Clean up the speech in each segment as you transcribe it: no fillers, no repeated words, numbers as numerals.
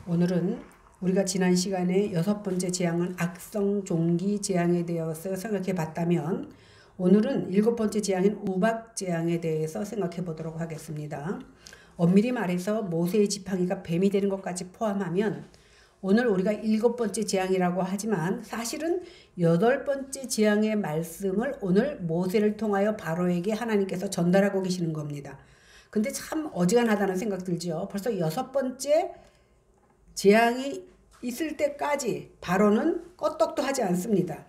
오늘은 우리가 지난 시간에 6번째 재앙은 악성 종기 재앙에 대해서 생각해 봤다면 오늘은 7번째 재앙인 우박 재앙에 대해서 생각해 보도록 하겠습니다. 엄밀히 말해서 모세의 지팡이가 뱀이 되는 것까지 포함하면 오늘 우리가 7번째 재앙이라고 하지만 사실은 8번째 재앙의 말씀을 오늘 모세를 통하여 바로에게 하나님께서 전달하고 계시는 겁니다. 근데 참 어지간하다는 생각 들죠. 벌써 6번째 재앙이 있을 때까지 바로는 껐떡도 하지 않습니다.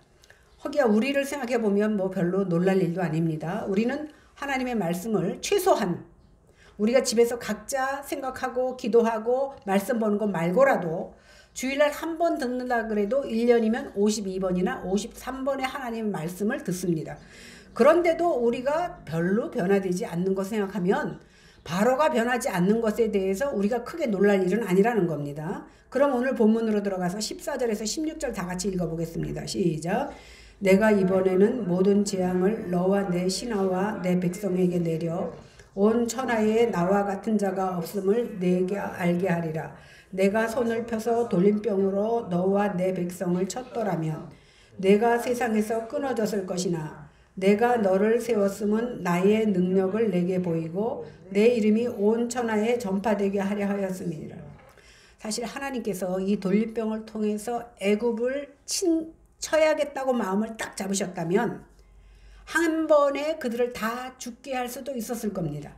허기야 우리를 생각해 보면 뭐 별로 놀랄 일도 아닙니다. 우리는 하나님의 말씀을 최소한 우리가 집에서 각자 생각하고 기도하고 말씀 보는 거 말고라도 주일날 한 번 듣는다 그래도 1년이면 52번이나 53번의 하나님의 말씀을 듣습니다. 그런데도 우리가 별로 변화되지 않는 것 생각하면 바로가 변하지 않는 것에 대해서 우리가 크게 놀랄 일은 아니라는 겁니다. 그럼 오늘 본문으로 들어가서 14절에서 16절 다 같이 읽어보겠습니다. 시작. 내가 이번에는 모든 재앙을 너와 내 신하와 내 백성에게 내려 온 천하에 나와 같은 자가 없음을 내게 알게 하리라. 내가 손을 펴서 돌림병으로 너와 내 백성을 쳤더라면 내가 세상에서 끊어졌을 것이나 내가 너를 세웠음은 나의 능력을 내게 보이고 내 이름이 온 천하에 전파되게 하려 하였음이니라. 사실 하나님께서 이 돌림병을 통해서 애굽을 쳐야겠다고 마음을 딱 잡으셨다면 한 번에 그들을 다 죽게 할 수도 있었을 겁니다.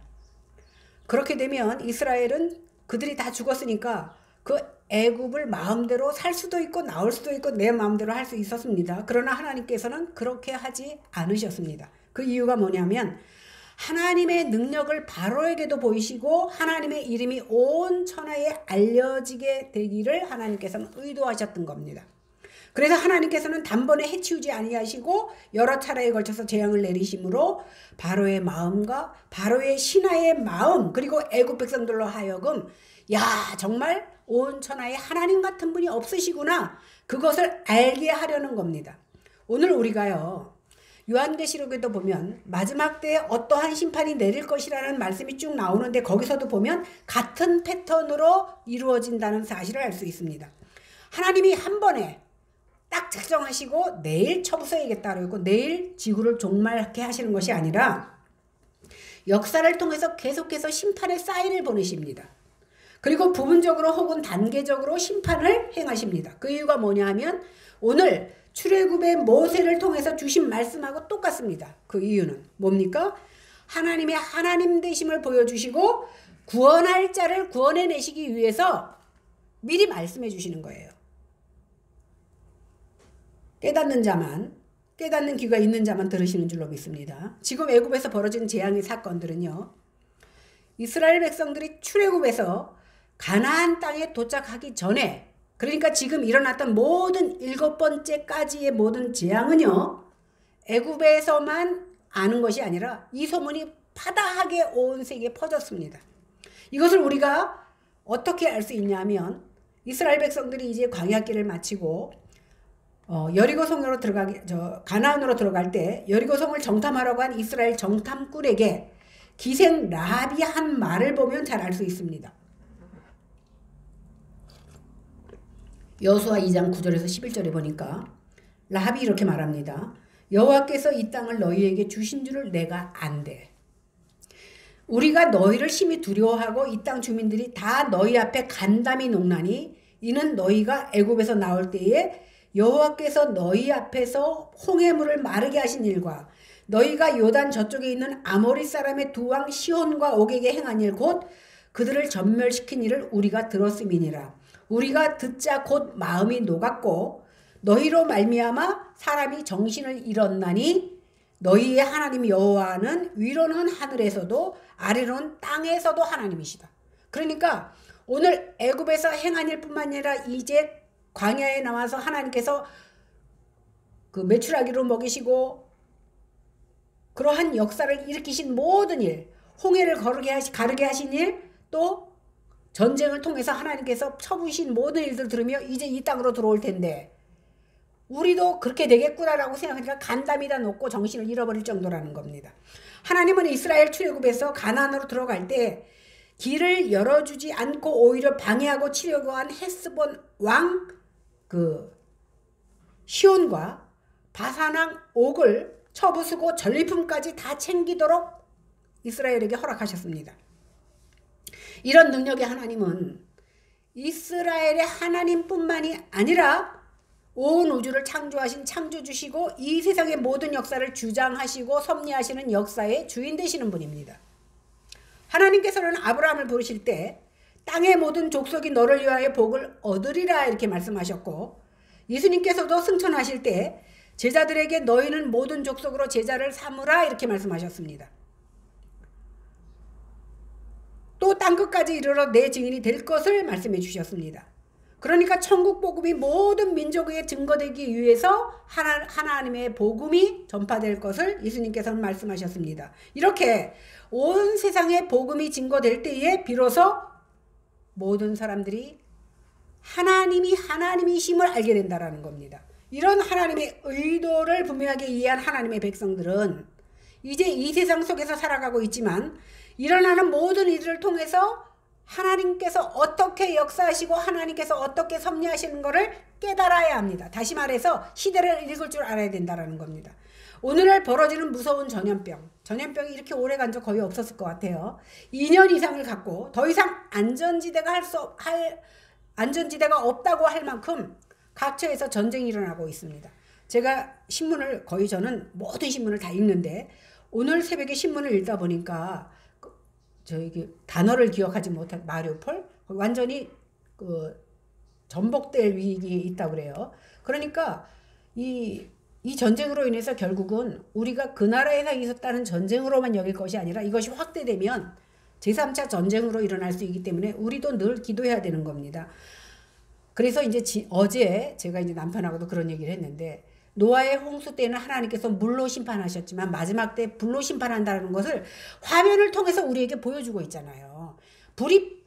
그렇게 되면 이스라엘은 그들이 다 죽었으니까 그 애굽을 마음대로 살 수도 있고 나올 수도 있고 내 마음대로 할 수 있었습니다. 그러나 하나님께서는 그렇게 하지 않으셨습니다. 그 이유가 뭐냐면 하나님의 능력을 바로에게도 보이시고 하나님의 이름이 온 천하에 알려지게 되기를 하나님께서는 의도하셨던 겁니다. 그래서 하나님께서는 단번에 해치우지 아니하시고 여러 차례에 걸쳐서 재앙을 내리심으로 바로의 마음과 바로의 신하의 마음 그리고 애굽 백성들로 하여금 야 정말 온 천하에 하나님 같은 분이 없으시구나 그것을 알게 하려는 겁니다. 오늘 우리가요 요한계시록에도 보면 마지막 때에 어떠한 심판이 내릴 것이라는 말씀이 쭉 나오는데 거기서도 보면 같은 패턴으로 이루어진다는 사실을 알 수 있습니다. 하나님이 한 번에 딱 작정하시고 내일 쳐부숴야겠다 그러고 내일 지구를 종말하게 하시는 것이 아니라 역사를 통해서 계속해서 심판의 사인을 보내십니다. 그리고 부분적으로 혹은 단계적으로 심판을 행하십니다. 그 이유가 뭐냐 하면 오늘 출애굽의 모세를 통해서 주신 말씀하고 똑같습니다. 그 이유는 뭡니까? 하나님의 하나님 되심을 보여주시고 구원할 자를 구원해내시기 위해서 미리 말씀해 주시는 거예요. 깨닫는 자만, 깨닫는 귀가 있는 자만 들으시는 줄로 믿습니다. 지금 애굽에서 벌어진 재앙의 사건들은요. 이스라엘 백성들이 출애굽에서 가나안 땅에 도착하기 전에 그러니까 지금 일어났던 모든 7번째까지의 모든 재앙은요. 애굽에서만 아는 것이 아니라 이 소문이 파다하게 온 세계에 퍼졌습니다. 이것을 우리가 어떻게 알 수 있냐면 이스라엘 백성들이 이제 광야길을 마치고 여리고성으로 가나안으로 들어갈 때 여리고성을 정탐하려고 한 이스라엘 정탐꾼에게 기생 라합이 한 말을 보면 잘 알 수 있습니다. 여호수아 2장 9절에서 11절에 보니까 라합이 이렇게 말합니다. 여호와께서 이 땅을 너희에게 주신 줄을 내가 안대. 우리가 너희를 심히 두려워하고 이 땅 주민들이 다 너희 앞에 간담이 녹나니 이는 너희가 애굽에서 나올 때에 여호와께서 너희 앞에서 홍해물을 마르게 하신 일과 너희가 요단 저쪽에 있는 아모리 사람의 두 왕 시온과 옥에게 행한 일 곧 그들을 전멸시킨 일을 우리가 들었음이니라. 우리가 듣자 곧 마음이 녹았고 너희로 말미암아 사람이 정신을 잃었나니 너희의 하나님 여호와는 위로는 하늘에서도 아래로는 땅에서도 하나님이시다. 그러니까 오늘 애굽에서 행한 일뿐만 아니라 이제 광야에 나와서 하나님께서 그 메추라기로 먹이시고 그러한 역사를 일으키신 모든 일, 홍해를 가르게 하신 일, 또 전쟁을 통해서 하나님께서 쳐부신 모든 일들 들으며 이제 이 땅으로 들어올 텐데 우리도 그렇게 되겠구나라고 생각하니까 간담이 다 녹고 정신을 잃어버릴 정도라는 겁니다. 하나님은 이스라엘 출애굽에서 가나안으로 들어갈 때 길을 열어주지 않고 오히려 방해하고 치려고 한 헤스본 왕 시온과 바산왕 옥을 처부수고 전리품까지 다 챙기도록 이스라엘에게 허락하셨습니다. 이런 능력의 하나님은 이스라엘의 하나님뿐만이 아니라 온 우주를 창조하신 창조주시고 이 세상의 모든 역사를 주장하시고 섭리하시는 역사의 주인 되시는 분입니다. 하나님께서는 아브라함을 부르실 때 땅의 모든 족속이 너를 위하여 복을 얻으리라 이렇게 말씀하셨고, 예수님께서도 승천하실 때 제자들에게 너희는 모든 족속으로 제자를 삼으라 이렇게 말씀하셨습니다. 또 땅끝까지 이르러 내 증인이 될 것을 말씀해 주셨습니다. 그러니까 천국 복음이 모든 민족에게 증거되기 위해서 하나님의 복음이 전파될 것을 예수님께서는 말씀하셨습니다. 이렇게 온 세상에 복음이 증거될 때에 비로소 모든 사람들이 하나님이 하나님이심을 알게 된다는 겁니다. 이런 하나님의 의도를 분명하게 이해한 하나님의 백성들은 이제 이 세상 속에서 살아가고 있지만 일어나는 모든 일들을 통해서 하나님께서 어떻게 역사하시고 하나님께서 어떻게 섭리하시는 것을 깨달아야 합니다. 다시 말해서 시대를 읽을 줄 알아야 된다는 겁니다. 오늘날 벌어지는 무서운 전염병이 이렇게 오래 간 적 거의 없었을 것 같아요. 2년 이상을 갖고 더 이상 안전지대가 없다고 할 만큼 각처에서 전쟁이 일어나고 있습니다. 제가 신문을 저는 모든 신문을 다 읽는데 오늘 새벽에 신문을 읽다 보니까 단어를 기억하지 못한 마리우폴 완전히 전복될 위기에 있다고 그래요. 그러니까 이 전쟁으로 인해서 결국은 우리가 그 나라에서 있었다는 전쟁으로만 여길 것이 아니라 이것이 확대되면 제3차 전쟁으로 일어날 수 있기 때문에 우리도 늘 기도해야 되는 겁니다. 그래서 이제 어제 제가 이제 남편하고도 그런 얘기를 했는데, 노아의 홍수 때는 하나님께서 물로 심판하셨지만 마지막 때 불로 심판한다는 것을 화면을 통해서 우리에게 보여주고 있잖아요. 불이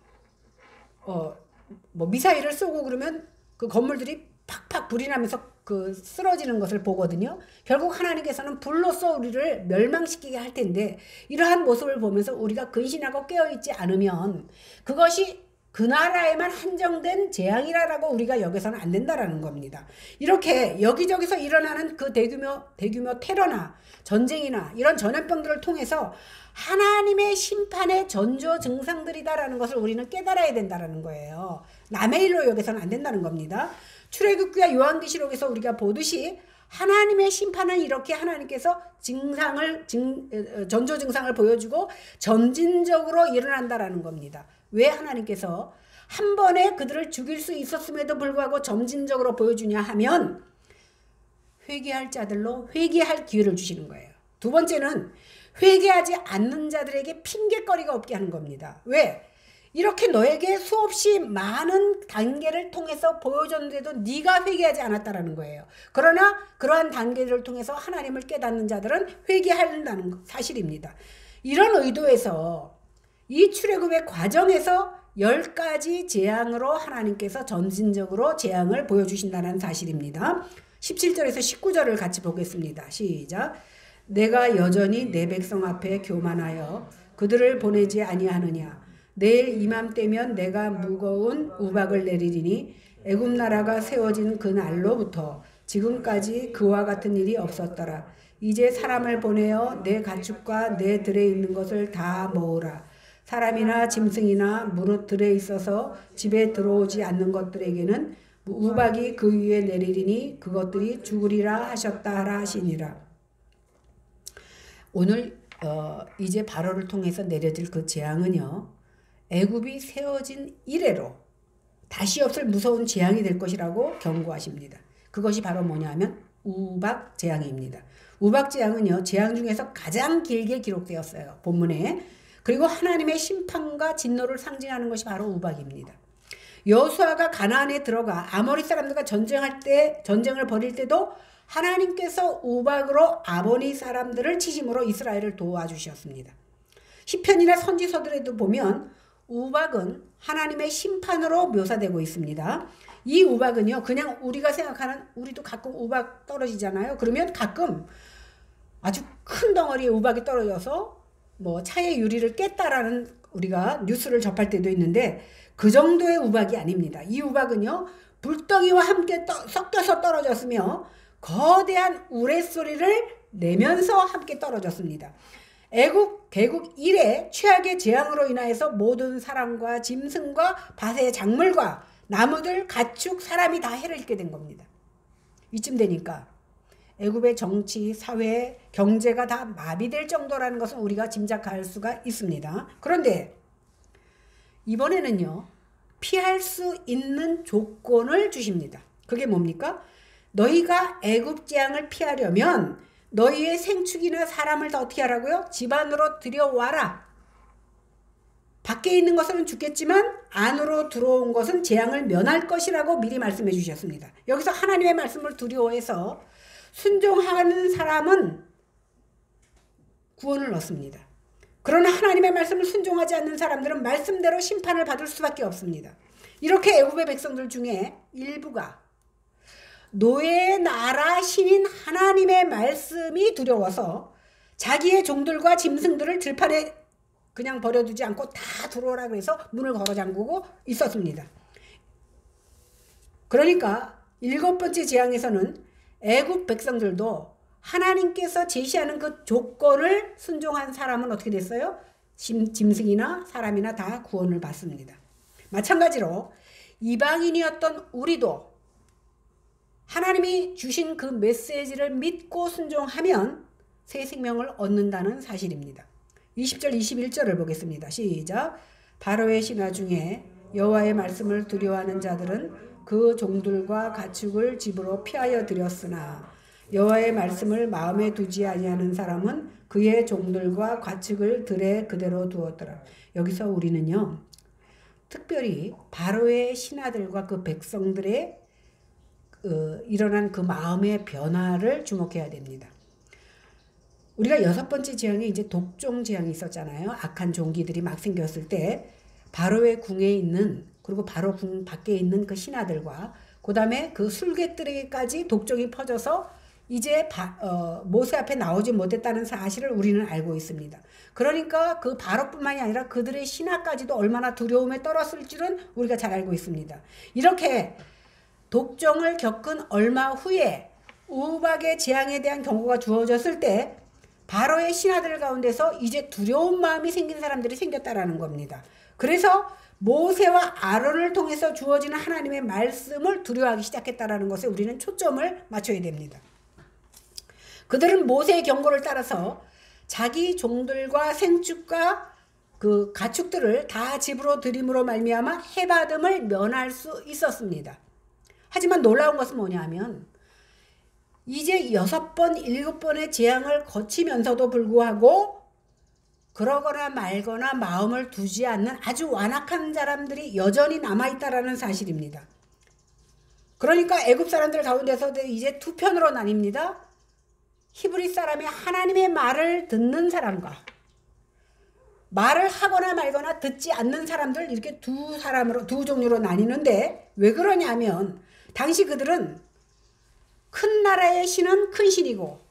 미사일을 쏘고 그러면 그 건물들이 팍팍 불이 나면서 쓰러지는 것을 보거든요. 결국 하나님께서는 불로써 우리를 멸망시키게 할 텐데, 이러한 모습을 보면서 우리가 근신하고 깨어있지 않으면 그것이 그 나라에만 한정된 재앙이라고 우리가 여기서는 안 된다라는 겁니다. 이렇게 여기저기서 일어나는 그 대규모 테러나 전쟁이나 이런 전염병들을 통해서 하나님의 심판의 전조 증상들이다라는 것을 우리는 깨달아야 된다라는 거예요. 남의 일로 여기서는 안 된다는 겁니다. 출애굽기와 요한계시록에서 우리가 보듯이 하나님의 심판은 이렇게 하나님께서 전조 증상을 보여주고 점진적으로 일어난다라는 겁니다. 왜 하나님께서 한 번에 그들을 죽일 수 있었음에도 불구하고 점진적으로 보여주냐 하면 회개할 자들로 회개할 기회를 주시는 거예요. 두 번째는 회개하지 않는 자들에게 핑계거리가 없게 하는 겁니다. 왜? 이렇게 너에게 수없이 많은 단계를 통해서 보여줬는데도 네가 회개하지 않았다라는 거예요. 그러나 그러한 단계를 통해서 하나님을 깨닫는 자들은 회개한다는 사실입니다. 이런 의도에서 이 출애굽의 과정에서 10가지 재앙으로 하나님께서 점진적으로 재앙을 보여주신다는 사실입니다. 17절에서 19절을 같이 보겠습니다. 시작. 내가 여전히 내 백성 앞에 교만하여 그들을 보내지 아니하느냐. 내일 이맘때면 내가 무거운 우박을 내리리니 애굽 나라가 세워진 그 날로부터 지금까지 그와 같은 일이 없었더라. 이제 사람을 보내어 내 가축과 내 들에 있는 것을 다 모으라. 사람이나 짐승이나 무릇 들에 있어서 집에 들어오지 않는 것들에게는 우박이 그 위에 내리리니 그것들이 죽으리라 하셨다 하라 하시니라. 오늘 이제 바로를 통해서 내려질 그 재앙은요, 애굽이 세워진 이래로 다시 없을 무서운 재앙이 될 것이라고 경고하십니다. 그것이 바로 뭐냐면 우박 재앙입니다. 우박 재앙은요, 재앙 중에서 가장 길게 기록되었어요, 본문에. 그리고 하나님의 심판과 진노를 상징하는 것이 바로 우박입니다. 여호수아가 가나안에 들어가 아모리 사람들과 전쟁을 벌일 때도 하나님께서 우박으로 아모리 사람들을 치심으로 이스라엘을 도와주셨습니다. 시편이나 선지서들에도 보면 우박은 하나님의 심판으로 묘사되고 있습니다. 이 우박은요, 그냥 우리가 생각하는, 우리도 가끔 우박 떨어지잖아요. 그러면 가끔 아주 큰 덩어리의 우박이 떨어져서 차의 유리를 깼다라는 우리가 뉴스를 접할 때도 있는데 그 정도의 우박이 아닙니다. 이 우박은요, 불덩이와 함께 섞여서 떨어졌으며 거대한 우레소리를 내면서 함께 떨어졌습니다. 애국 개국 이래 최악의 재앙으로 인하여서 모든 사람과 짐승과 밭의 작물과 나무들, 가축, 사람이 다 해를 입게 된 겁니다. 이쯤 되니까 애굽의 정치, 사회, 경제가 다 마비될 정도라는 것은 우리가 짐작할 수가 있습니다. 그런데 이번에는요, 피할 수 있는 조건을 주십니다. 그게 뭡니까? 너희가 애굽 재앙을 피하려면 너희의 생축이나 사람을 다 어떻게 하라고요? 집 안으로 들여와라. 밖에 있는 것은 죽겠지만 안으로 들어온 것은 재앙을 면할 것이라고 미리 말씀해 주셨습니다. 여기서 하나님의 말씀을 두려워해서 순종하는 사람은 구원을 얻습니다. 그러나 하나님의 말씀을 순종하지 않는 사람들은 말씀대로 심판을 받을 수밖에 없습니다. 이렇게 애굽의 백성들 중에 일부가 노예의 나라 신인 하나님의 말씀이 두려워서 자기의 종들과 짐승들을 들판에 그냥 버려두지 않고 다 들어오라 그래서 문을 걸어 잠그고 있었습니다. 그러니까 7번째 재앙에서는 애굽 백성들도 하나님께서 제시하는 그 조건을 순종한 사람은 어떻게 됐어요? 짐승이나 사람이나 다 구원을 받습니다. 마찬가지로 이방인이었던 우리도 하나님이 주신 그 메시지를 믿고 순종하면 새 생명을 얻는다는 사실입니다. 20절 21절을 보겠습니다. 시작. 바로의 신하 중에 여호와의 말씀을 두려워하는 자들은 그 종들과 가축을 집으로 피하여 들였으나 여호와의 말씀을 마음에 두지 아니하는 사람은 그의 종들과 가축을 들에 그대로 두었더라. 여기서 우리는요, 특별히 바로의 신하들과 그 백성들의 일어난 그 마음의 변화를 주목해야 됩니다. 우리가 6번째 재앙에 이제 독종 재앙이 있었잖아요. 악한 종기들이 막 생겼을 때 바로의 궁에 있는, 그리고 바로 궁 밖에 있는 그 신하들과 그 다음에 그 술객들에게까지 독종이 퍼져서 이제 모세 앞에 나오지 못했다는 사실을 우리는 알고 있습니다. 그러니까 그 바로뿐만이 아니라 그들의 신하까지도 얼마나 두려움에 떨었을 줄은 우리가 잘 알고 있습니다. 이렇게 독종을 겪은 얼마 후에 우박의 재앙에 대한 경고가 주어졌을 때 바로의 신하들 가운데서 이제 두려운 마음이 생긴 사람들이 생겼다라는 겁니다. 그래서 모세와 아론을 통해서 주어지는 하나님의 말씀을 두려워하기 시작했다라는 것에 우리는 초점을 맞춰야 됩니다. 그들은 모세의 경고를 따라서 자기 종들과 생축과 그 가축들을 다 집으로 들임으로 말미암아 해받음을 면할 수 있었습니다. 하지만 놀라운 것은 뭐냐 하면 이제 6번, 7번의 재앙을 거치면서도 불구하고 그러거나 말거나 마음을 두지 않는 아주 완악한 사람들이 여전히 남아있다라는 사실입니다. 그러니까 애굽 사람들 가운데서 이제 두 편으로 나뉩니다. 히브리 사람이 하나님의 말을 듣는 사람과 말을 하거나 말거나 듣지 않는 사람들, 이렇게 두 종류로 나뉘는데 왜 그러냐면 당시 그들은 큰 나라의 신은 큰 신이고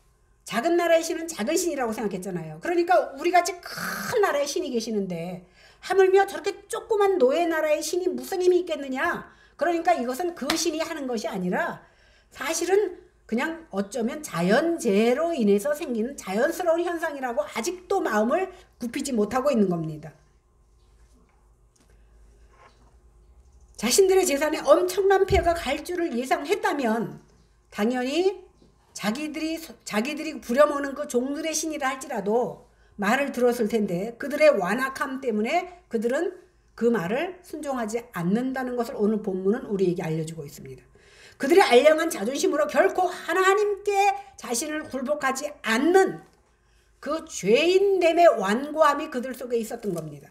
작은 나라의 신은 작은 신이라고 생각했잖아요. 그러니까 우리같이 큰 나라의 신이 계시는데 하물며 저렇게 조그만 노예 나라의 신이 무슨 힘이 있겠느냐. 그러니까 이것은 그 신이 하는 것이 아니라 사실은 그냥 어쩌면 자연재해로 인해서 생기는 자연스러운 현상이라고 아직도 마음을 굽히지 못하고 있는 겁니다. 자신들의 재산에 엄청난 피해가 갈 줄을 예상했다면 당연히 자기들이 부려먹는 그 종들의 신이라 할지라도 말을 들었을 텐데 그들의 완악함 때문에 그들은 그 말을 순종하지 않는다는 것을 오늘 본문은 우리에게 알려주고 있습니다. 그들의 알량한 자존심으로 결코 하나님께 자신을 굴복하지 않는 그 죄인됨의 완고함이 그들 속에 있었던 겁니다.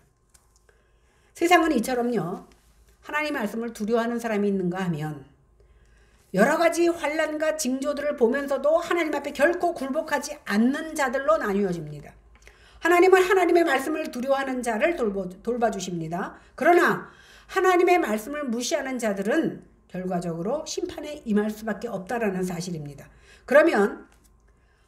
세상은 이처럼요, 하나님의 말씀을 두려워하는 사람이 있는가 하면 여러 가지 환난과 징조들을 보면서도 하나님 앞에 결코 굴복하지 않는 자들로 나뉘어집니다. 하나님은 하나님의 말씀을 두려워하는 자를 돌봐주십니다. 그러나 하나님의 말씀을 무시하는 자들은 결과적으로 심판에 임할 수밖에 없다라는 사실입니다. 그러면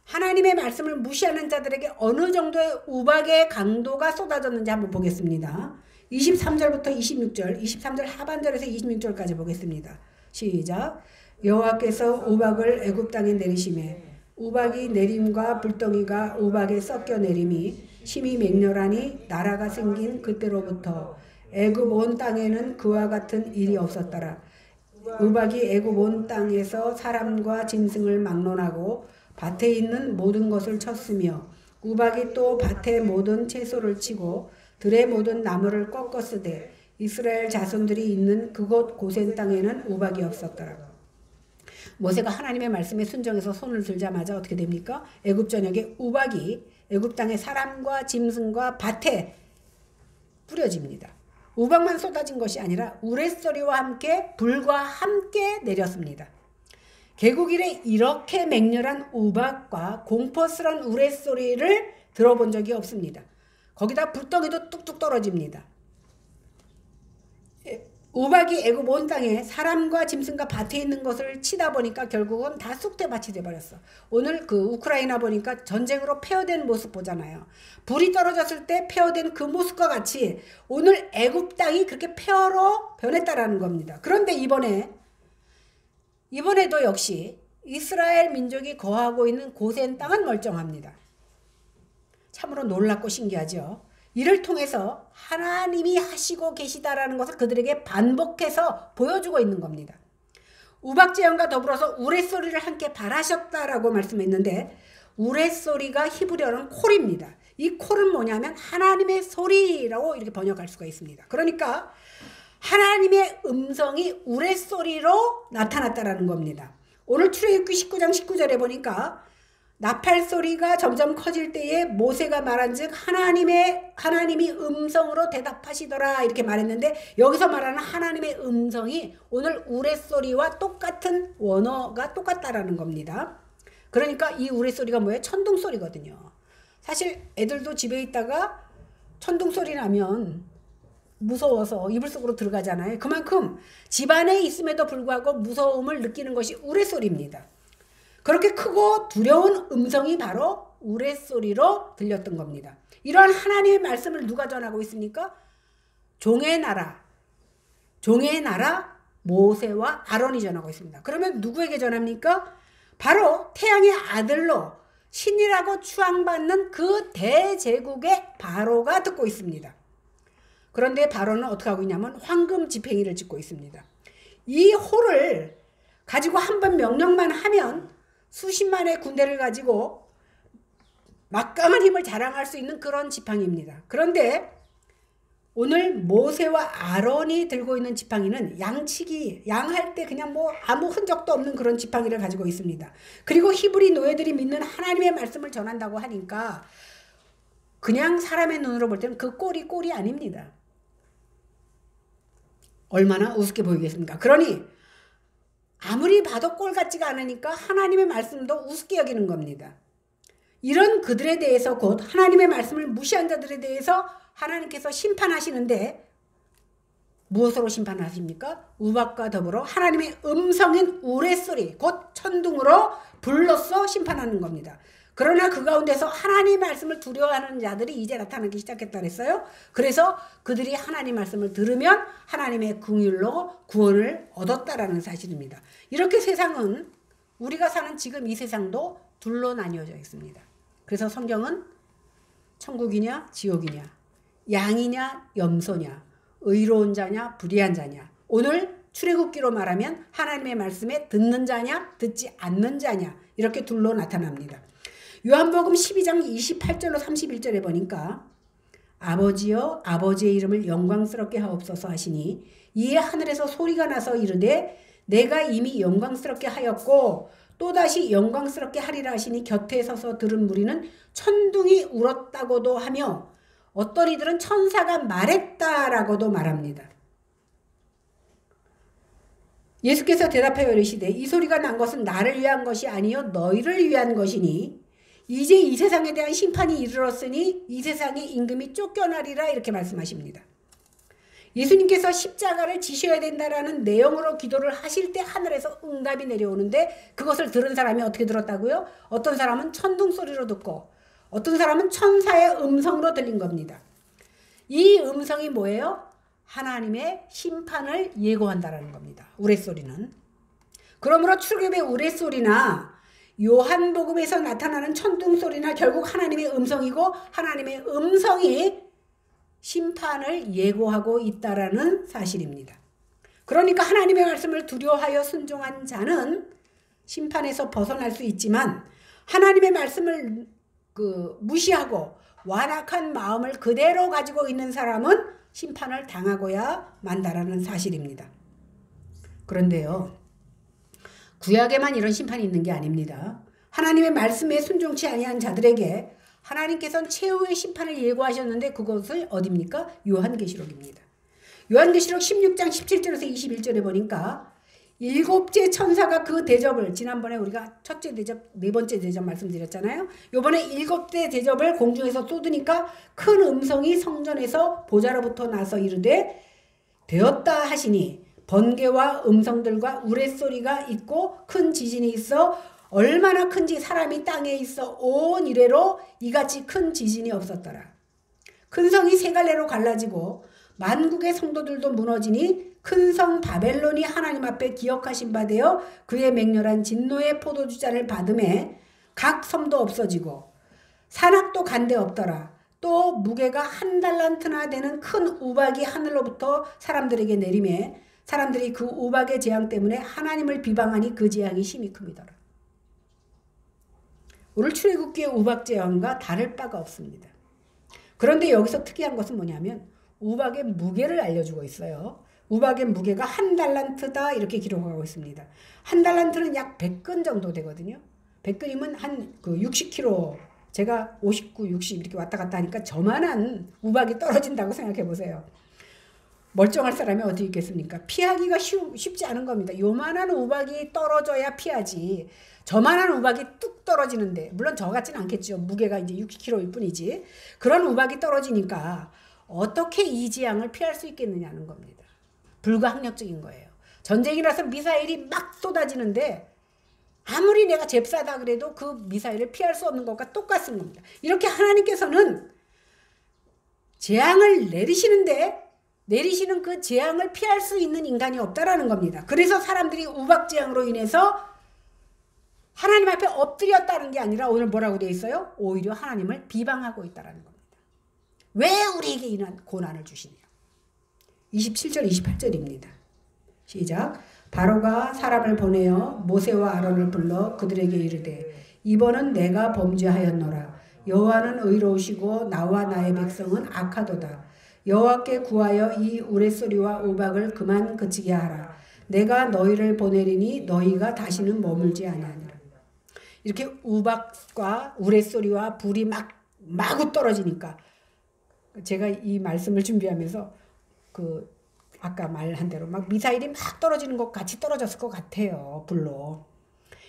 하나님의 말씀을 무시하는 자들에게 어느 정도의 우박의 강도가 쏟아졌는지 한번 보겠습니다. 23절부터 26절, 23절 하반절에서 26절까지 보겠습니다. 시작. 여호와께서 우박을 애굽 땅에 내리시매 우박이 내림과 불덩이가 우박에 섞여 내림이 심히 맹렬하니 나라가 생긴 그때로부터 애굽 온 땅에는 그와 같은 일이 없었더라. 우박이 애굽 온 땅에서 사람과 짐승을 막론하고 밭에 있는 모든 것을 쳤으며 우박이 또 밭의 모든 채소를 치고 들의 모든 나무를 꺾었으되 이스라엘 자손들이 있는 그곳 고센 땅에는 우박이 없었더라. 모세가 하나님의 말씀에 순종해서 손을 들자마자 어떻게 됩니까? 애굽 전역에 우박이 애굽 땅의 사람과 짐승과 밭에 뿌려집니다. 우박만 쏟아진 것이 아니라 우레소리와 함께 불과 함께 내렸습니다. 개국 이래 이렇게 맹렬한 우박과 공포스러운 우레소리를 들어본 적이 없습니다. 거기다 불덩이도 뚝뚝 떨어집니다. 우박이 애굽 온 땅에 사람과 짐승과 밭에 있는 것을 치다 보니까 결국은 다 쑥대밭이 돼버렸어. 오늘 그 우크라이나 보니까 전쟁으로 폐허된 모습 보잖아요. 불이 떨어졌을 때 폐허된 그 모습과 같이 오늘 애굽 땅이 그렇게 폐허로 변했다라는 겁니다. 그런데 이번에도 역시 이스라엘 민족이 거하고 있는 고센 땅은 멀쩡합니다. 참으로 놀랍고 신기하죠. 이를 통해서 하나님이 하시고 계시다라는 것을 그들에게 반복해서 보여주고 있는 겁니다. 우박제연과 더불어서 우레소리를 함께 발하셨다라고 말씀했는데 우레소리가 히브리어는 콜입니다. 이 콜은 뭐냐면 하나님의 소리라고 이렇게 번역할 수가 있습니다. 그러니까 하나님의 음성이 우레소리로 나타났다라는 겁니다. 오늘 출애굽기 19장 19절에 보니까 나팔 소리가 점점 커질 때에 모세가 말한즉 하나님이 음성으로 대답하시더라 이렇게 말했는데 여기서 말하는 하나님의 음성이 오늘 우레소리와 똑같은 원어가 똑같다라는 겁니다. 그러니까 이 우레소리가 뭐예요? 천둥소리거든요. 사실 애들도 집에 있다가 천둥소리 나면 무서워서 이불 속으로 들어가잖아요. 그만큼 집안에 있음에도 불구하고 무서움을 느끼는 것이 우레소리입니다. 그렇게 크고 두려운 음성이 바로 우레소리로 들렸던 겁니다. 이러한 하나님의 말씀을 누가 전하고 있습니까? 종의 나라 모세와 아론이 전하고 있습니다. 그러면 누구에게 전합니까? 바로 태양의 아들로 신이라고 추앙받는 그 대제국의 바로가 듣고 있습니다. 그런데 바로는 어떻게 하고 있냐면 황금 집행이를 짓고 있습니다. 이 호를 가지고 한번 명령만 하면 수십만의 군대를 가지고 막강한 힘을 자랑할 수 있는 그런 지팡이입니다. 그런데 오늘 모세와 아론이 들고 있는 지팡이는 양할 때 그냥 뭐 아무 흔적도 없는 그런 지팡이를 가지고 있습니다. 그리고 히브리 노예들이 믿는 하나님의 말씀을 전한다고 하니까 그냥 사람의 눈으로 볼 때는 그 꼴이 아닙니다. 얼마나 우습게 보이겠습니까? 그러니 아무리 봐도 꼴 같지가 않으니까 하나님의 말씀도 우습게 여기는 겁니다. 이런 그들에 대해서 곧 하나님의 말씀을 무시한 자들에 대해서 하나님께서 심판하시는데 무엇으로 심판하십니까? 우박과 더불어 하나님의 음성인 우레소리 곧 천둥으로 불로써 심판하는 겁니다. 그러나 그 가운데서 하나님의 말씀을 두려워하는 자들이 이제 나타나기 시작했다 그랬어요. 그래서 그들이 하나님 말씀을 들으면 하나님의 긍휼로 구원을 얻었다라는 사실입니다. 이렇게 세상은 우리가 사는 지금 이 세상도 둘로 나뉘어져 있습니다. 그래서 성경은 천국이냐 지옥이냐 양이냐 염소냐 의로운 자냐 불의한 자냐 오늘 출애굽기로 말하면 하나님의 말씀에 듣는 자냐 듣지 않는 자냐 이렇게 둘로 나타납니다. 요한복음 12장 28절로 31절에 보니까 아버지여 아버지의 이름을 영광스럽게 하옵소서 하시니 이에 하늘에서 소리가 나서 이르되 내가 이미 영광스럽게 하였고 또다시 영광스럽게 하리라 하시니 곁에 서서 들은 무리는 천둥이 울었다고도 하며 어떤 이들은 천사가 말했다라고도 말합니다. 예수께서 대답하여 이르시되 이 소리가 난 것은 나를 위한 것이 아니요 너희를 위한 것이니 이제 이 세상에 대한 심판이 이르렀으니 이 세상의 임금이 쫓겨나리라 이렇게 말씀하십니다. 예수님께서 십자가를 지셔야 된다라는 내용으로 기도를 하실 때 하늘에서 응답이 내려오는데 그것을 들은 사람이 어떻게 들었다고요? 어떤 사람은 천둥 소리로 듣고 어떤 사람은 천사의 음성으로 들린 겁니다. 이 음성이 뭐예요? 하나님의 심판을 예고한다라는 겁니다. 우레소리는. 그러므로 출애굽의 우레소리나 요한복음에서 나타나는 천둥소리나 결국 하나님의 음성이고 하나님의 음성이 심판을 예고하고 있다라는 사실입니다. 그러니까 하나님의 말씀을 두려워하여 순종한 자는 심판에서 벗어날 수 있지만 하나님의 말씀을 무시하고 완악한 마음을 그대로 가지고 있는 사람은 심판을 당하고야 만다라는 사실입니다. 그런데요, 구약에만 이런 심판이 있는 게 아닙니다. 하나님의 말씀에 순종치 아니한 자들에게 하나님께서는 최후의 심판을 예고하셨는데 그것을 어디입니까? 요한계시록입니다. 요한계시록 16장 17절에서 21절에 보니까 일곱째 천사가 그 대접을, 지난번에 우리가 첫째 대접, 네 번째 대접 말씀드렸잖아요. 요번에 일곱째 대접을 공중에서 쏟으니까 큰 음성이 성전에서 보좌로부터 나서 이르되 되었다 하시니 번개와 음성들과 우레소리가 있고 큰 지진이 있어 얼마나 큰지 사람이 땅에 있어 온 이래로 이같이 큰 지진이 없었더라. 큰 성이 세 갈래로 갈라지고 만국의 성도들도 무너지니 큰 성 바벨론이 하나님 앞에 기억하신 바 되어 그의 맹렬한 진노의 포도주잔을 받음에 각 섬도 없어지고 산악도 간데 없더라. 또 무게가 한 달란트나 되는 큰 우박이 하늘로부터 사람들에게 내리매 사람들이 그 우박의 재앙 때문에 하나님을 비방하니 그 재앙이 심히 큽니더라. 오늘 출애굽기의 우박 재앙과 다를 바가 없습니다. 그런데 여기서 특이한 것은 뭐냐면 우박의 무게를 알려주고 있어요. 우박의 무게가 한 달란트다 이렇게 기록하고 있습니다. 한 달란트는 약 100근 정도 되거든요. 100근이면 한 60kg, 제가 59, 60 이렇게 왔다 갔다 하니까 저만한 우박이 떨어진다고 생각해 보세요. 멀쩡할 사람이 어디 있겠습니까? 피하기가 쉽지 않은 겁니다. 요만한 우박이 떨어져야 피하지. 저만한 우박이 뚝 떨어지는데, 물론 저 같지는 않겠죠. 무게가 이제 60kg일 뿐이지. 그런 우박이 떨어지니까 어떻게 이 재앙을 피할 수 있겠느냐는 겁니다. 불가항력적인 거예요. 전쟁이라서 미사일이 막 쏟아지는데 아무리 내가 잽싸다 그래도 그 미사일을 피할 수 없는 것과 똑같은 겁니다. 이렇게 하나님께서는 재앙을 내리시는 그 재앙을 피할 수 있는 인간이 없다라는 겁니다. 그래서 사람들이 우박 재앙으로 인해서 하나님 앞에 엎드렸다는 게 아니라 오늘 뭐라고 되어 있어요? 오히려 하나님을 비방하고 있다는 겁니다. 왜 우리에게 이런 고난을 주시냐? 27절 28절입니다. 시작. 바로가 사람을 보내어 모세와 아론을 불러 그들에게 이르되 이번은 내가 범죄하였노라. 여호와는 의로우시고 나와 나의 백성은 악하도다. 여호와께 구하여 이 우레소리와 우박을 그만 그치게 하라. 내가 너희를 보내리니 너희가 다시는 머물지 아니하니라. 이렇게 우박과 우레소리와 불이 마구 떨어지니까 제가 이 말씀을 준비하면서 아까 말한 대로 막 미사일이 막 떨어지는 것 같이 떨어졌을 것 같아요. 불로.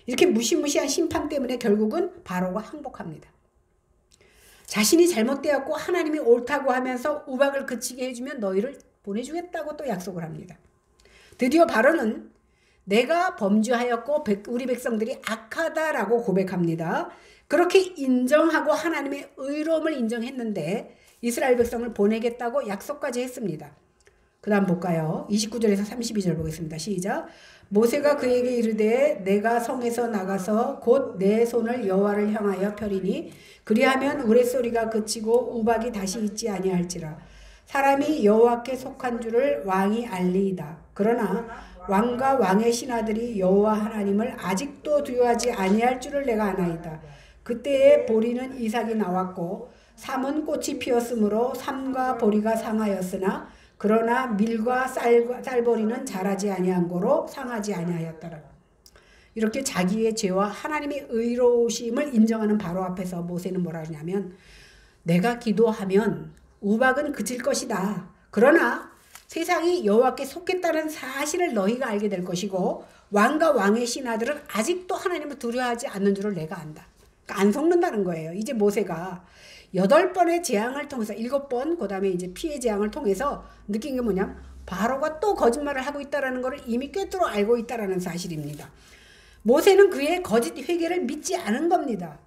이렇게 무시무시한 심판 때문에 결국은 바로가 항복합니다. 자신이 잘못되었고 하나님이 옳다고 하면서 우박을 그치게 해주면 너희를 보내주겠다고 또 약속을 합니다. 드디어 바로는 내가 범죄하였고 우리 백성들이 악하다라고 고백합니다. 그렇게 인정하고 하나님의 의로움을 인정했는데 이스라엘 백성을 보내겠다고 약속까지 했습니다. 그 다음 볼까요? 29절에서 32절 보겠습니다. 시작. 모세가 그에게 이르되 내가 성에서 나가서 곧 내 손을 여호와를 향하여 펴리니 그리하면 우레소리가 그치고 우박이 다시 있지 아니할지라. 사람이 여호와께 속한 줄을 왕이 알리이다. 그러나 왕과 왕의 신하들이 여호와 하나님을 아직도 두려워하지 아니할 줄을 내가 아나이다. 그때에 보리는 이삭이 나왔고 삼은 꽃이 피었으므로 삼과 보리가 상하였으나 그러나 밀과 쌀보리는 자라지 아니한 고로 상하지 아니하였더라. 이렇게 자기의 죄와 하나님의 의로우심을 인정하는 바로 앞에서 모세는 뭐라 하냐면 내가 기도하면 우박은 그칠 것이다. 그러나 세상이 여호와께 속겠다는 사실을 너희가 알게 될 것이고 왕과 왕의 신하들은 아직도 하나님을 두려워하지 않는 줄을 내가 안다. 그러니까 안 속는다는 거예요. 이제 모세가 8번의 재앙을 통해서 7번 그 다음에 이제 피해 재앙을 통해서 느낀 게 뭐냐면 바로가 또 거짓말을 하고 있다는 것을 이미 꿰뚫어 알고 있다는 사실입니다. 모세는 그의 거짓 회개를 믿지 않은 겁니다.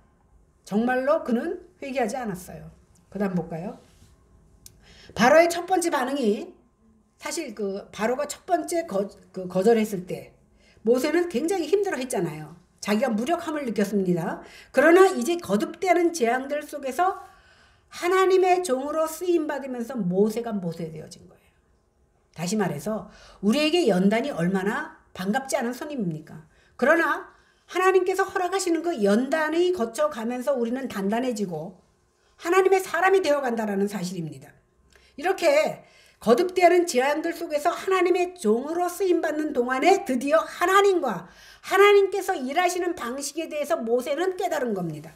정말로 그는 회개하지 않았어요. 그 다음 볼까요? 바로의 첫 번째 반응이 사실 그 바로가 첫 번째 거절했을 때 모세는 굉장히 힘들어 했잖아요. 자기가 무력함을 느꼈습니다. 그러나 이제 거듭되는 재앙들 속에서 하나님의 종으로 쓰임받으면서 모세가 모세되어진 거예요. 다시 말해서 우리에게 연단이 얼마나 반갑지 않은 손님입니까? 그러나 하나님께서 허락하시는 그 연단이 거쳐가면서 우리는 단단해지고 하나님의 사람이 되어간다는 사실입니다. 이렇게 거듭되는 재앙들 속에서 하나님의 종으로 쓰임받는 동안에 드디어 하나님께서 일하시는 방식에 대해서 모세는 깨달은 겁니다.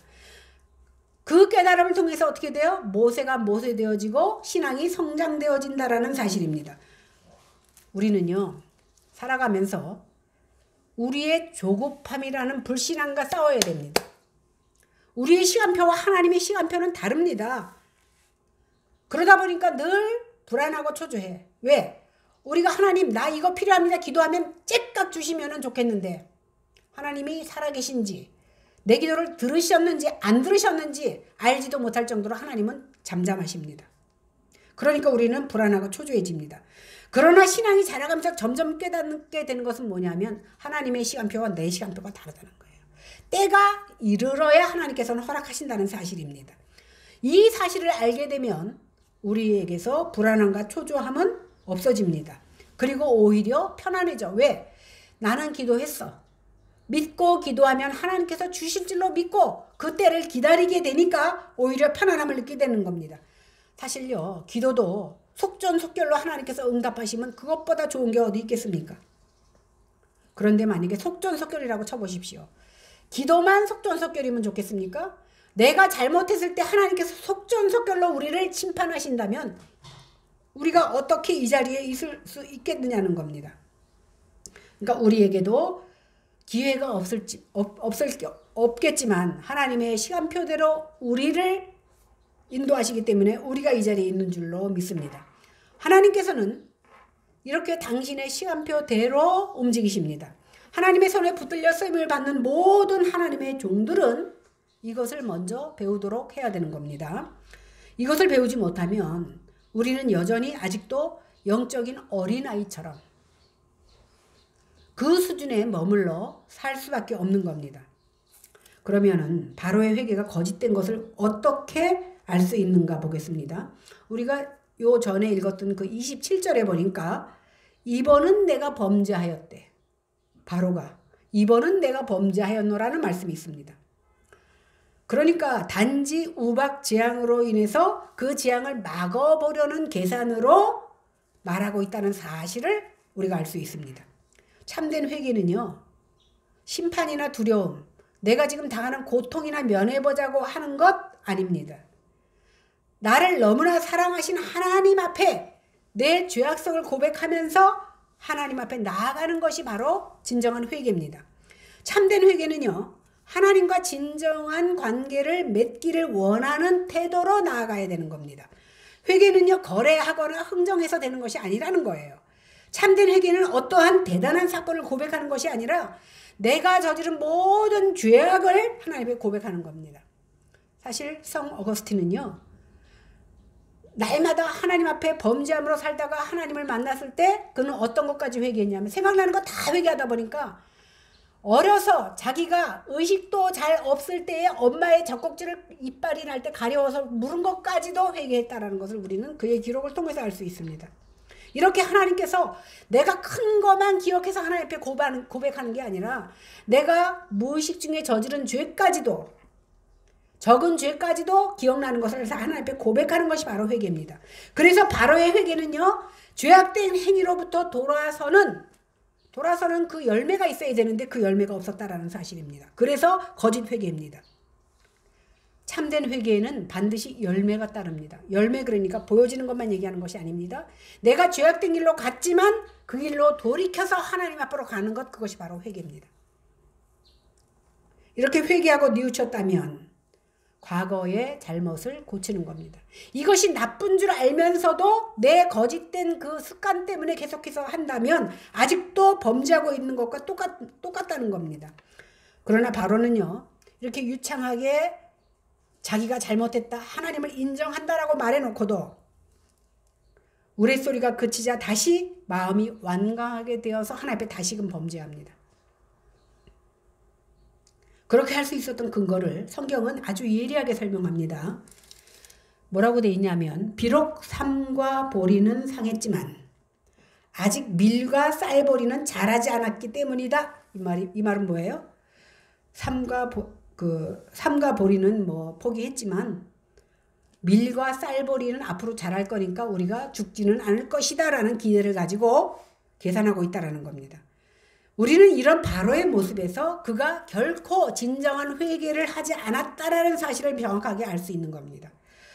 그 깨달음을 통해서 어떻게 돼요? 모세가 모세되어지고 신앙이 성장되어진다는 사실입니다. 우리는요, 살아가면서 우리의 조급함이라는 불신앙과 싸워야 됩니다. 우리의 시간표와 하나님의 시간표는 다릅니다. 그러다 보니까 늘 불안하고 초조해. 왜? 우리가 하나님 나 이거 필요합니다 기도하면 째깍 주시면 좋겠는데 하나님이 살아계신지 내 기도를 들으셨는지 안 들으셨는지 알지도 못할 정도로 하나님은 잠잠하십니다. 그러니까 우리는 불안하고 초조해집니다. 그러나 신앙이 자라가면서 점점 깨닫게 되는 것은 뭐냐면 하나님의 시간표와 내 시간표가 다르다는 거예요. 때가 이르러야 하나님께서는 허락하신다는 사실입니다. 이 사실을 알게 되면 우리에게서 불안함과 초조함은 없어집니다. 그리고 오히려 편안해져. 왜? 나는 기도했어. 믿고 기도하면 하나님께서 주실 줄로 믿고 그 때를 기다리게 되니까 오히려 편안함을 느끼게 되는 겁니다. 사실요, 기도도 속전속결로 하나님께서 응답하시면 그것보다 좋은 게 어디 있겠습니까? 그런데 만약에 속전속결이라고 쳐보십시오. 기도만 속전속결이면 좋겠습니까? 내가 잘못했을 때 하나님께서 속전속결로 우리를 심판하신다면 우리가 어떻게 이 자리에 있을 수 있겠느냐는 겁니다. 그러니까 우리에게도 기회가 없겠지만 하나님의 시간표대로 우리를 인도하시기 때문에 우리가 이 자리에 있는 줄로 믿습니다. 하나님께서는 이렇게 당신의 시간표대로 움직이십니다. 하나님의 손에 붙들려 쓰임을 받는 모든 하나님의 종들은 이것을 먼저 배우도록 해야 되는 겁니다. 이것을 배우지 못하면 우리는 여전히 아직도 영적인 어린아이처럼 그 수준에 머물러 살 수밖에 없는 겁니다. 그러면은 바로의 회개가 거짓된 것을 어떻게 알 수 있는가 보겠습니다. 우리가 요 전에 읽었던 그 27절에 보니까 이번은 내가 범죄하였대. 바로가 이번은 내가 범죄하였노라는 말씀이 있습니다. 그러니까 단지 우박 재앙으로 인해서 그 재앙을 막아보려는 계산으로 말하고 있다는 사실을 우리가 알 수 있습니다. 참된 회개는요, 심판이나 두려움, 내가 지금 당하는 고통이나 면해보자고 하는 것 아닙니다. 나를 너무나 사랑하신 하나님 앞에 내 죄악성을 고백하면서 하나님 앞에 나아가는 것이 바로 진정한 회개입니다. 참된 회개는요, 하나님과 진정한 관계를 맺기를 원하는 태도로 나아가야 되는 겁니다. 회개는요, 거래하거나 흥정해서 되는 것이 아니라는 거예요. 참된 회개는 어떠한 대단한 사건을 고백하는 것이 아니라 내가 저지른 모든 죄악을 하나님께 고백하는 겁니다. 사실 성 어거스틴은요, 날마다 하나님 앞에 범죄함으로 살다가 하나님을 만났을 때 그는 어떤 것까지 회개했냐면 생각나는 거 다 회개하다 보니까 어려서 자기가 의식도 잘 없을 때에 엄마의 젖꼭지를 이빨이 날 때 가려워서 물은 것까지도 회개했다라는 것을 우리는 그의 기록을 통해서 알 수 있습니다. 이렇게 하나님께서 내가 큰 것만 기억해서 하나님 앞에 고백하는 게 아니라 내가 무의식 중에 저지른 죄까지도 적은 죄까지도 기억나는 것을 하나님 앞에 고백하는 것이 바로 회개입니다. 그래서 바로의 회개는요, 죄악된 행위로부터 돌아서는 그 열매가 있어야 되는데 그 열매가 없었다라는 사실입니다. 그래서 거짓 회개입니다. 참된 회개에는 반드시 열매가 따릅니다. 열매 그러니까 보여지는 것만 얘기하는 것이 아닙니다. 내가 죄악된 길로 갔지만 그 길로 돌이켜서 하나님 앞으로 가는 것, 그것이 바로 회개입니다. 이렇게 회개하고 뉘우쳤다면 과거의 잘못을 고치는 겁니다. 이것이 나쁜 줄 알면서도 내 거짓된 그 습관 때문에 계속해서 한다면 아직도 범죄하고 있는 것과 똑같다는 겁니다. 그러나 바로는요, 이렇게 유창하게 자기가 잘못했다, 하나님을 인정한다라고 말해놓고도 우레소리가 그치자 다시 마음이 완강하게 되어서 하나님 앞에 다시금 범죄합니다. 그렇게 할 수 있었던 근거를 성경은 아주 예리하게 설명합니다. 뭐라고 돼 있냐면, 비록 삼과 보리는 상했지만 아직 밀과 쌀보리는 자라지 않았기 때문이다. 이 말은 뭐예요? 삼과 보리는 뭐 포기했지만 밀과 쌀보리는 앞으로 자랄 거니까 우리가 죽지는 않을 것이다 라는 기대를 가지고 계산하고 있다라는 겁니다. 우리는 이런 바로의 모습에서 그가 결코 진정한 회개를 하지 않았다라는 사실을 명확하게 알 수 있는 겁니다.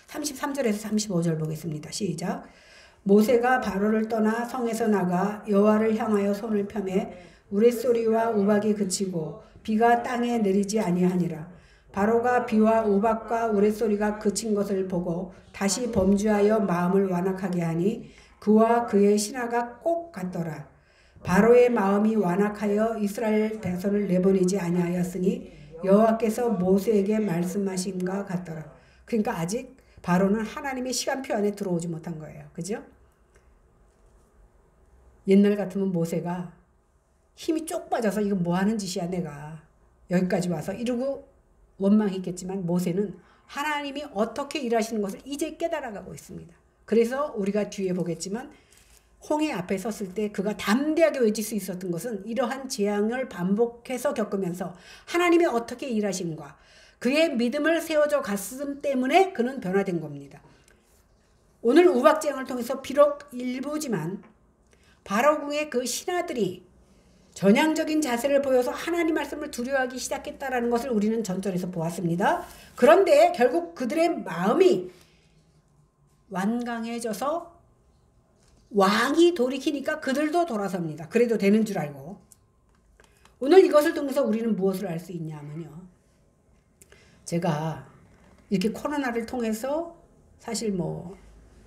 33절에서 35절 보겠습니다. 시작. 모세가 바로를 떠나 성에서 나가 여호와를 향하여 손을 펴매 우레소리와 우박이 그치고 비가 땅에 내리지 아니하니라. 바로가 비와 우박과 우레소리가 그친 것을 보고 다시 범죄하여 마음을 완악하게 하니 그와 그의 신하가 꼭 같더라. 바로의 마음이 완악하여 이스라엘 백성을 내보내지 아니하였으니 여호와께서 모세에게 말씀하신가 같더라. 그러니까 아직 바로는 하나님의 시간표 안에 들어오지 못한 거예요. 그죠? 옛날 같으면 모세가 힘이 쪽 빠져서 이거 뭐 하는 짓이야 내가 여기까지 와서 이러고 원망했겠지만 모세는 하나님이 어떻게 일하시는 것을 이제 깨달아가고 있습니다. 그래서 우리가 뒤에 보겠지만 홍해 앞에 섰을 때 그가 담대하게 외칠 수 있었던 것은 이러한 재앙을 반복해서 겪으면서 하나님이 어떻게 일하시는가, 그의 믿음을 세워져 갔음 때문에 그는 변화된 겁니다. 오늘 우박재앙을 통해서 비록 일부지만 바로궁의 그 신하들이 전향적인 자세를 보여서 하나님 말씀을 두려워하기 시작했다라는 것을 우리는 전절에서 보았습니다. 그런데 결국 그들의 마음이 완강해져서 왕이 돌이키니까 그들도 돌아섭니다. 그래도 되는 줄 알고. 오늘 이것을 통해서 우리는 무엇을 알 수 있냐면요. 제가 이렇게 코로나를 통해서 사실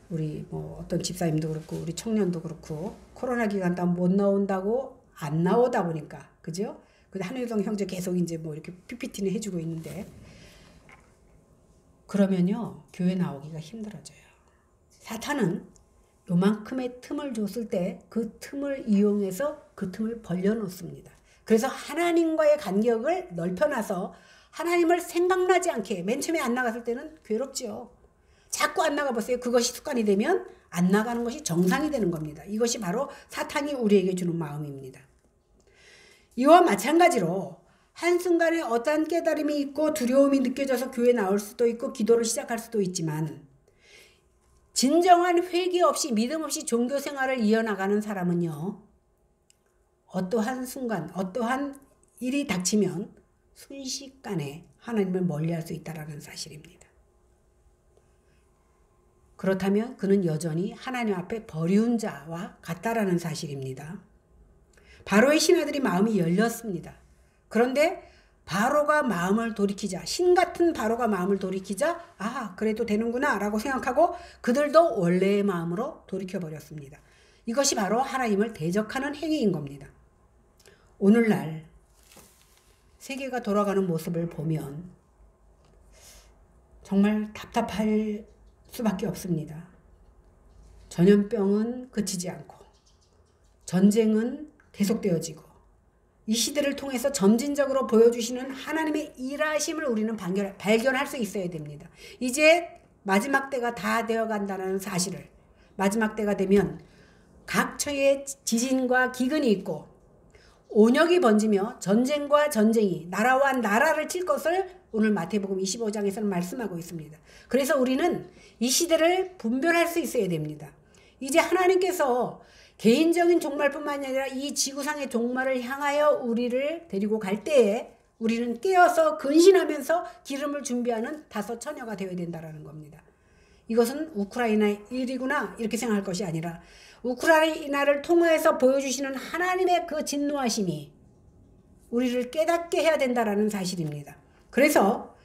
우리 어떤 집사님도 그렇고 우리 청년도 그렇고 코로나 기간 동안 못 나온다고 안 나오다 보니까, 그죠? 근데 한효동 형제 계속 이제 이렇게 PPT는 해주고 있는데, 그러면요, 교회 나오기가 힘들어져요. 사탄은 요만큼의 틈을 줬을 때 그 틈을 이용해서 그 틈을 벌려놓습니다. 그래서 하나님과의 간격을 넓혀놔서 하나님을 생각나지 않게, 맨 처음에 안 나갔을 때는 괴롭죠. 자꾸 안 나가보세요. 그것이 습관이 되면 안 나가는 것이 정상이 되는 겁니다. 이것이 바로 사탄이 우리에게 주는 마음입니다. 이와 마찬가지로 한순간에 어떠한 깨달음이 있고 두려움이 느껴져서 교회에 나올 수도 있고 기도를 시작할 수도 있지만, 진정한 회개 없이 믿음 없이 종교 생활을 이어나가는 사람은요, 어떠한 순간 어떠한 일이 닥치면 순식간에 하나님을 멀리할 수 있다는 사실입니다. 그렇다면 그는 여전히 하나님 앞에 버리운 자와 같다라는 사실입니다. 바로의 신하들이 마음이 열렸습니다. 그런데 바로가 마음을 돌이키자, 신 같은 바로가 마음을 돌이키자, 그래도 되는구나 라고 생각하고 그들도 원래의 마음으로 돌이켜버렸습니다. 이것이 바로 하나님을 대적하는 행위인 겁니다. 오늘날 세계가 돌아가는 모습을 보면 정말 답답할 수밖에 없습니다. 전염병은 그치지 않고 전쟁은 계속되어지고, 이 시대를 통해서 점진적으로 보여주시는 하나님의 일하심을 우리는 발견할 수 있어야 됩니다. 이제 마지막 때가 다 되어간다는 사실을, 마지막 때가 되면 각처에 지진과 기근이 있고 온역이 번지며 전쟁과 전쟁이 나라와 나라를 칠 것을 오늘 마태복음 25장에서는 말씀하고 있습니다. 그래서 우리는 이 시대를 분별할 수 있어야 됩니다. 이제 하나님께서 개인적인 종말뿐만 아니라 이 지구상의 종말을 향하여 우리를 데리고 갈 때에 우리는 깨어서 근신하면서 기름을 준비하는 다섯 처녀가 되어야 된다는 겁니다. 이것은 우크라이나의 일이구나 이렇게 생각할 것이 아니라 우크라이나를 통해서 보여주시는 하나님의 그 진노하심이 우리를 깨닫게 해야 된다는 사실입니다. 그래서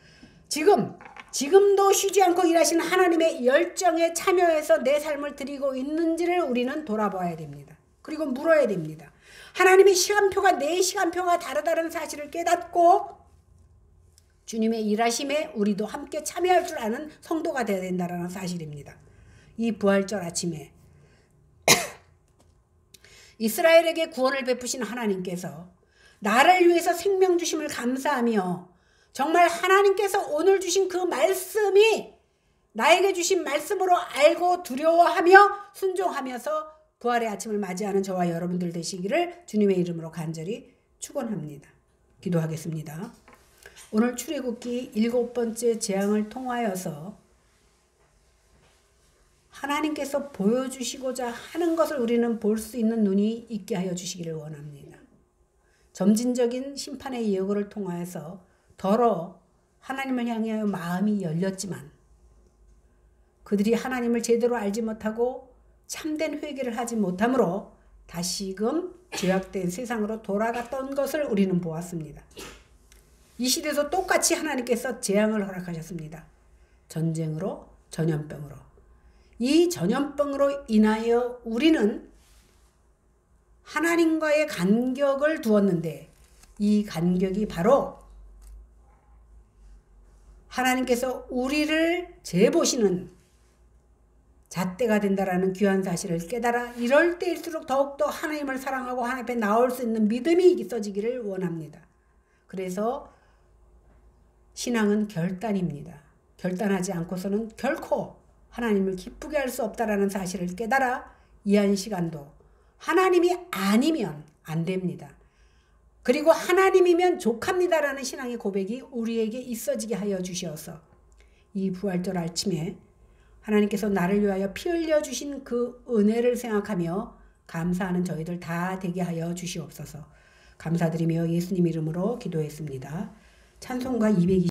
지금 지금도 쉬지 않고 일하시는 하나님의 열정에 참여해서 내 삶을 드리고 있는지를 우리는 돌아봐야 됩니다. 그리고 물어야 됩니다. 하나님의 시간표가 내 시간표가 다르다는 사실을 깨닫고 주님의 일하심에 우리도 함께 참여할 줄 아는 성도가 되어야 된다는 사실입니다. 이 부활절 아침에 이스라엘에게 구원을 베푸신 하나님께서 나를 위해서 생명 주심을 감사하며 정말 하나님께서 오늘 주신 그 말씀이 나에게 주신 말씀으로 알고 두려워하며 순종하면서 부활의 아침을 맞이하는 저와 여러분들 되시기를 주님의 이름으로 간절히 축원합니다. 기도하겠습니다. 오늘 출애굽기 7번째 재앙을 통하여서 하나님께서 보여주시고자 하는 것을 우리는 볼 수 있는 눈이 있게 하여 주시기를 원합니다. 점진적인 심판의 예고를 통하여서 더러 하나님을 향하여 마음이 열렸지만 그들이 하나님을 제대로 알지 못하고 참된 회개를 하지 못함으로 다시금 죄악된 세상으로 돌아갔던 것을 우리는 보았습니다. 이 시대도 똑같이 하나님께서 재앙을 허락하셨습니다. 전쟁으로, 전염병으로. 이 전염병으로 인하여 우리는 하나님과의 간격을 두었는데 이 간격이 바로 하나님께서 우리를 재보시는 잣대가 된다라는 귀한 사실을 깨달아 이럴 때일수록 더욱더 하나님을 사랑하고 하나님 앞에 나올 수 있는 믿음이 있어지기를 원합니다. 그래서 신앙은 결단입니다. 결단하지 않고서는 결코 하나님을 기쁘게 할 수 없다라는 사실을 깨달아 이 한 시간도 하나님이 아니면 안 됩니다. 그리고 하나님이면 족합니다라는 신앙의 고백이 우리에게 있어지게 하여 주시어서 이 부활절 아침에 하나님께서 나를 위하여 피 흘려 주신 그 은혜를 생각하며 감사하는 저희들 다 되게 하여 주시옵소서. 감사드리며 예수님 이름으로 기도했습니다. 찬송가 220